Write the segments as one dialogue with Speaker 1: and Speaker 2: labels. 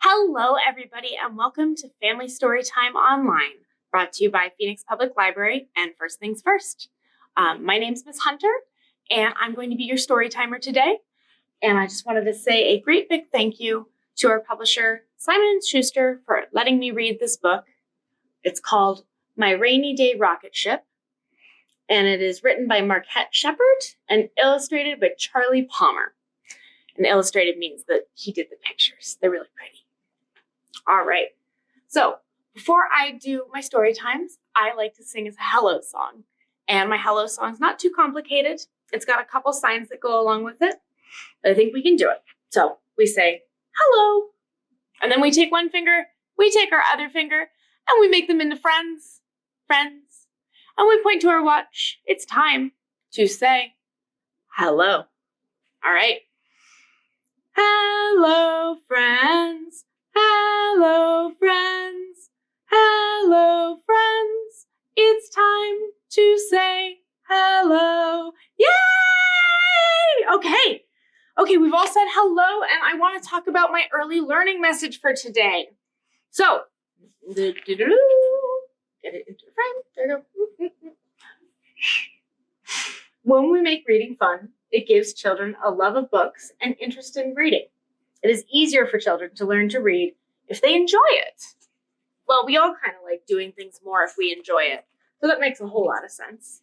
Speaker 1: Hello, everybody, and welcome to Family Storytime Online, brought to you by Phoenix Public Library and First Things First. My name's Ms. Hunter, and I'm going to be your story timer today. And I just wanted to say a great big thank you to our publisher, Simon & Schuster, for letting me read this book. It's called My Rainy Day Rocket Ship, and it is written by Marquette Shepard and illustrated by Charlie Palmer. And illustrated means that he did the pictures. They're really pretty. All right. So before I do my story times, I like to sing as a hello song. And my hello song's not too complicated. It's got a couple signs that go along with it, but I think we can do it. So we say hello, and then we take one finger, we take our other finger, and we make them into friends, and we point to our watch. It's time to say hello. All right. Hello, friends. Hello, friends. Hello, friends. It's time to say hello. Yay! Okay, we've all said hello, and I want to talk about my early learning message for today. So, get it into the frame. There we go. When we make reading fun, it gives children a love of books and interest in reading. It is easier for children to learn to read if they enjoy it. Well, we all kind of like doing things more if we enjoy it, so that makes a whole lot of sense.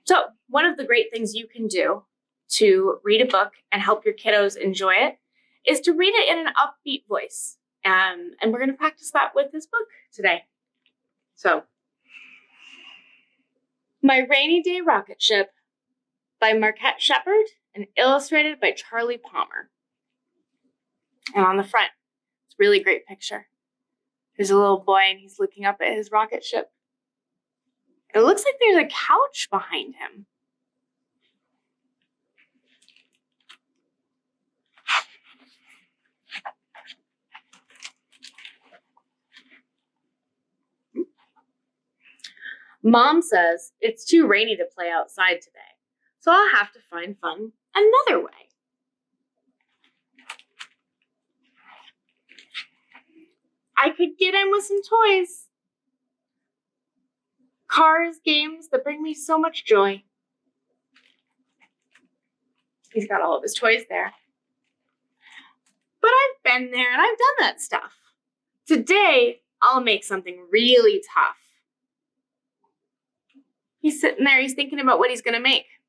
Speaker 1: So, one of the great things you can do to read a book and help your kiddos enjoy it is to read it in an upbeat voice. And we're going to practice that with this book today. So, My Rainy Day Rocket Ship by Marquette Shepard and illustrated by Charlie Palmer. And on the front, it's a really great picture. There's a little boy and he's looking up at his rocket ship. It looks like there's a couch behind him. Mom says it's too rainy to play outside today, so I'll have to find fun another way. I could get in with some toys. Cars, games that bring me so much joy. He's got all of his toys there. But I've been there and I've done that stuff. Today, I'll make something really tough. He's sitting there, he's thinking about what he's going to make.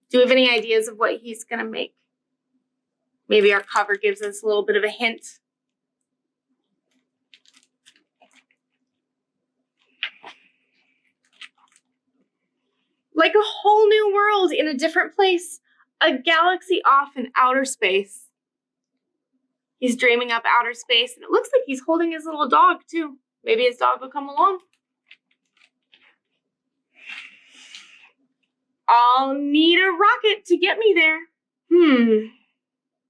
Speaker 1: Do we have any ideas of what he's going to make? Maybe our cover gives us a little bit of a hint. Like a whole new world in a different place, a galaxy off in outer space. He's dreaming up outer space, and it looks like he's holding his little dog, too. Maybe his dog will come along. I'll need a rocket to get me there.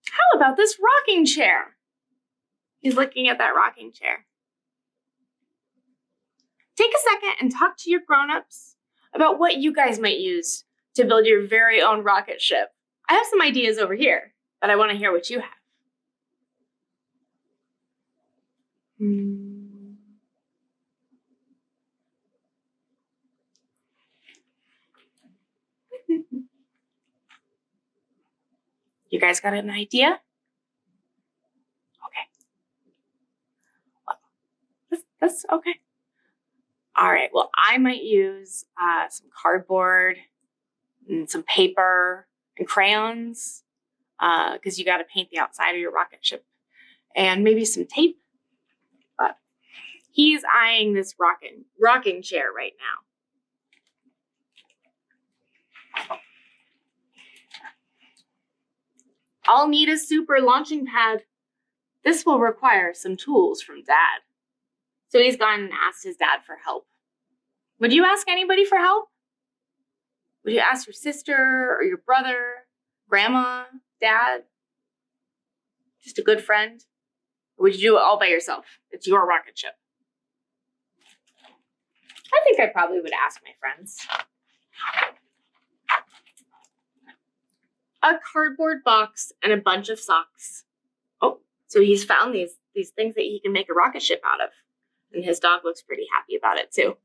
Speaker 1: How about this rocking chair? He's looking at that rocking chair. Take a second and talk to your grown-ups about what you guys might use to build your very own rocket ship. I have some ideas over here, but I want to hear what you have. You guys got an idea? Okay. Well, that's okay. All right, well, I might use some cardboard and some paper and crayons because you got to paint the outside of your rocket ship, and maybe some tape. But he's eyeing this rocking chair right now. I'll need a super launching pad. This will require some tools from Dad. So he's gone and asked his dad for help. Would you ask anybody for help? Would you ask your sister or your brother, grandma, dad? Just a good friend? Or would you do it all by yourself? It's your rocket ship. I think I probably would ask my friends. A cardboard box and a bunch of socks. Oh, so he's found these these things that he can make a rocket ship out of. And his dog looks pretty happy about it too.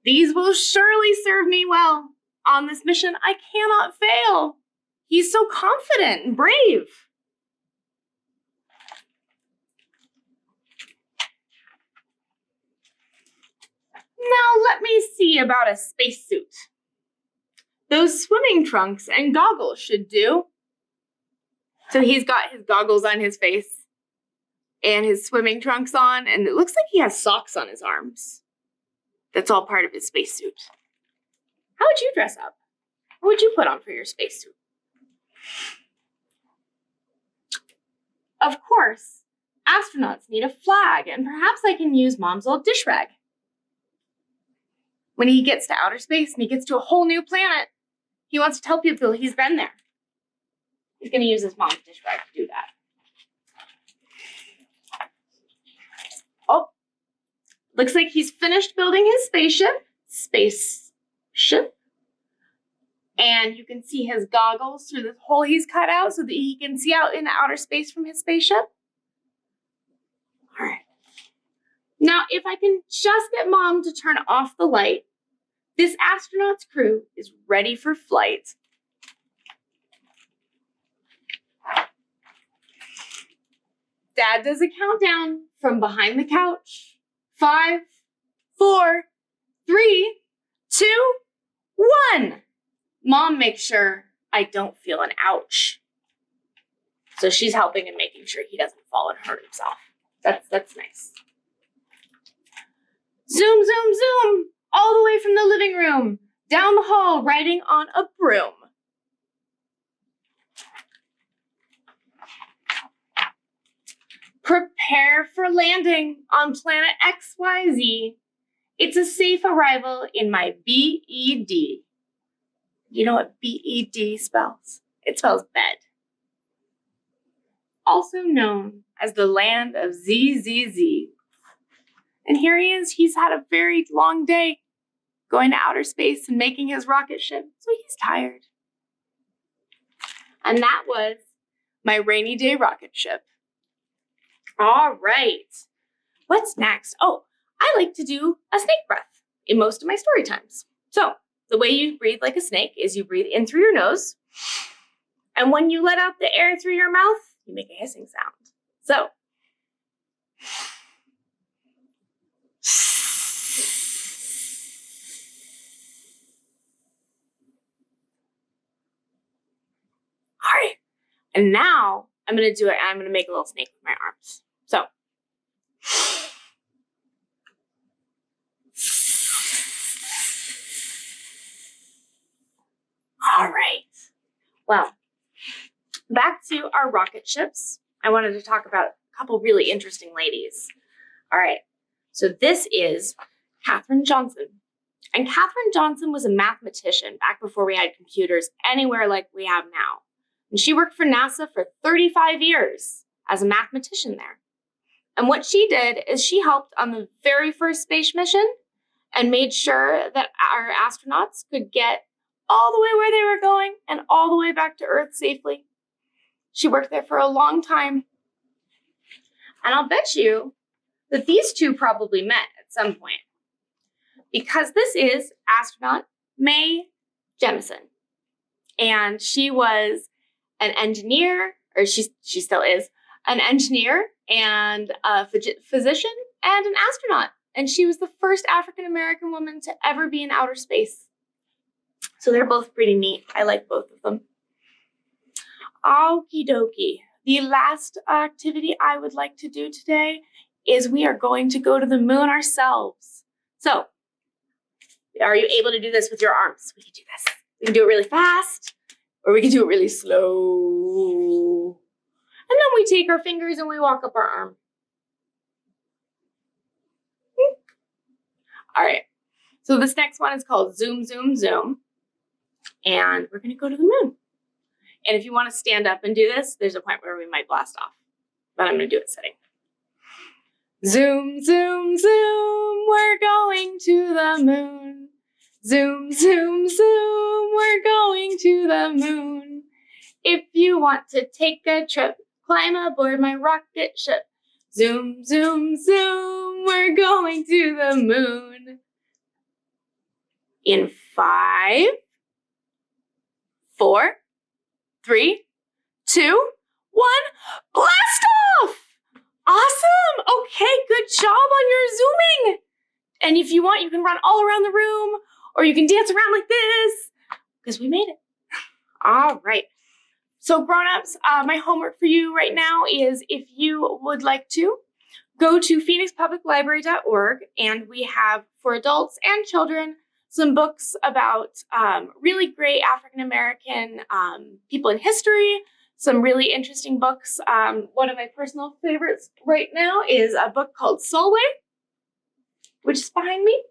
Speaker 1: These will surely serve me well. On this mission, I cannot fail. He's so confident and brave. Now let me see about a spacesuit. Those swimming trunks and goggles should do. So he's got his goggles on his face and his swimming trunks on, and it looks like he has socks on his arms. That's all part of his spacesuit. How would you dress up? What would you put on for your spacesuit? Of course, astronauts need a flag, and perhaps I can use Mom's old dish rag. When he gets to outer space and he gets to a whole new planet, he wants to tell people he's been there. He's going to use his mom's dish rag to do that. Oh, looks like he's finished building his spaceship. And you can see his goggles through the hole he's cut out so that he can see out in outer space from his spaceship. All right. Now, if I can just get Mom to turn off the light, this astronaut's crew is ready for flight. Dad does a countdown from behind the couch. 5, 4, 3, 2, 1. Mom makes sure I don't feel an ouch. So she's helping and making sure he doesn't fall and hurt himself. That's nice. Zoom, zoom, zoom, all the way from the living room, down the hall, riding on a broom. Prepare for landing on planet XYZ. It's a safe arrival in my BED. You know what BED spells? It spells bed. Also known as the land of ZZZ. And here he is. He's had a very long day going to outer space and making his rocket ship, so he's tired. And that was my rainy day rocket ship. All right. What's next? Oh, I like to do a snake breath in most of my story times. So the way you breathe like a snake is you breathe in through your nose, and when you let out the air through your mouth, you make a hissing sound. So, all right. And now I'm going to do it, and I'm going to make a little snake with my arms. So, all right. Well, back to our rocket ships. I wanted to talk about a couple really interesting ladies. All right. So this is Katherine Johnson. And Katherine Johnson was a mathematician back before we had computers anywhere like we have now. And she worked for NASA for 35 years as a mathematician there. And what she did is she helped on the very first space mission and made sure that our astronauts could get all the way where they were going and all the way back to Earth safely. She worked there for a long time. And I'll bet you that these two probably met at some point, because this is astronaut Mae Jemison. And she was an engineer, or she still is, an engineer and a physician and an astronaut. And she was the first African-American woman to ever be in outer space. So they're both pretty neat. I like both of them. Okie dokie. The last activity I would like to do today is we are going to go to the moon ourselves. So, are you able to do this with your arms? We can do this. We can do it really fast, or we can do it really slow. And then we take our fingers and we walk up our arm. All right. So this next one is called Zoom, Zoom, Zoom. And we're going to go to the moon. And if you want to stand up and do this, there's a point where we might blast off. But I'm going to do it sitting. Zoom, zoom, zoom, we're going to the moon. Zoom, zoom, zoom, we're going to the moon. If you want to take a trip, climb aboard my rocket ship. Zoom, zoom, zoom, we're going to the moon. In 5, 4, 3, 2, 1, blast off! Awesome! Okay, good job on your zooming. And if you want, you can run all around the room, or you can dance around like this, because we made it. All right. So grown-ups, my homework for you right now is, if you would like to, go to phoenixpubliclibrary.org, and we have, for adults and children, some books about really great African-American people in history, some really interesting books. One of my personal favorites right now is a book called Solway, which is behind me.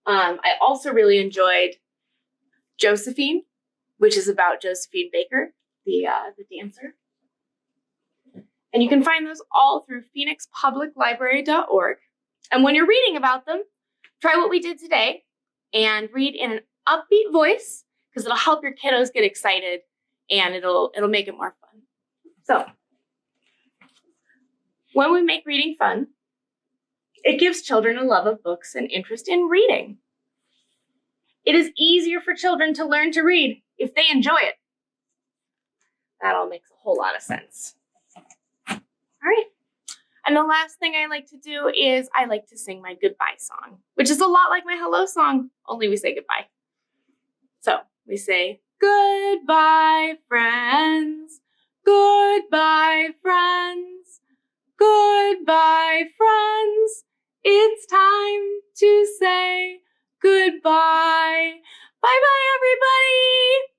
Speaker 1: I also really enjoyed Josephine, which is about Josephine Baker, the dancer. And you can find those all through phoenixpubliclibrary.org. And when you're reading about them, try what we did today and read in an upbeat voice, because it'll help your kiddos get excited and it'll make it more fun. So, when we make reading fun, it gives children a love of books and interest in reading. It is easier for children to learn to read if they enjoy it. That all makes a whole lot of sense. All right. And the last thing I like to do is I like to sing my goodbye song, which is a lot like my hello song, only we say goodbye. So we say, goodbye, friends. Goodbye, friends. Goodbye, friends. It's time to say goodbye. Bye-bye, everybody.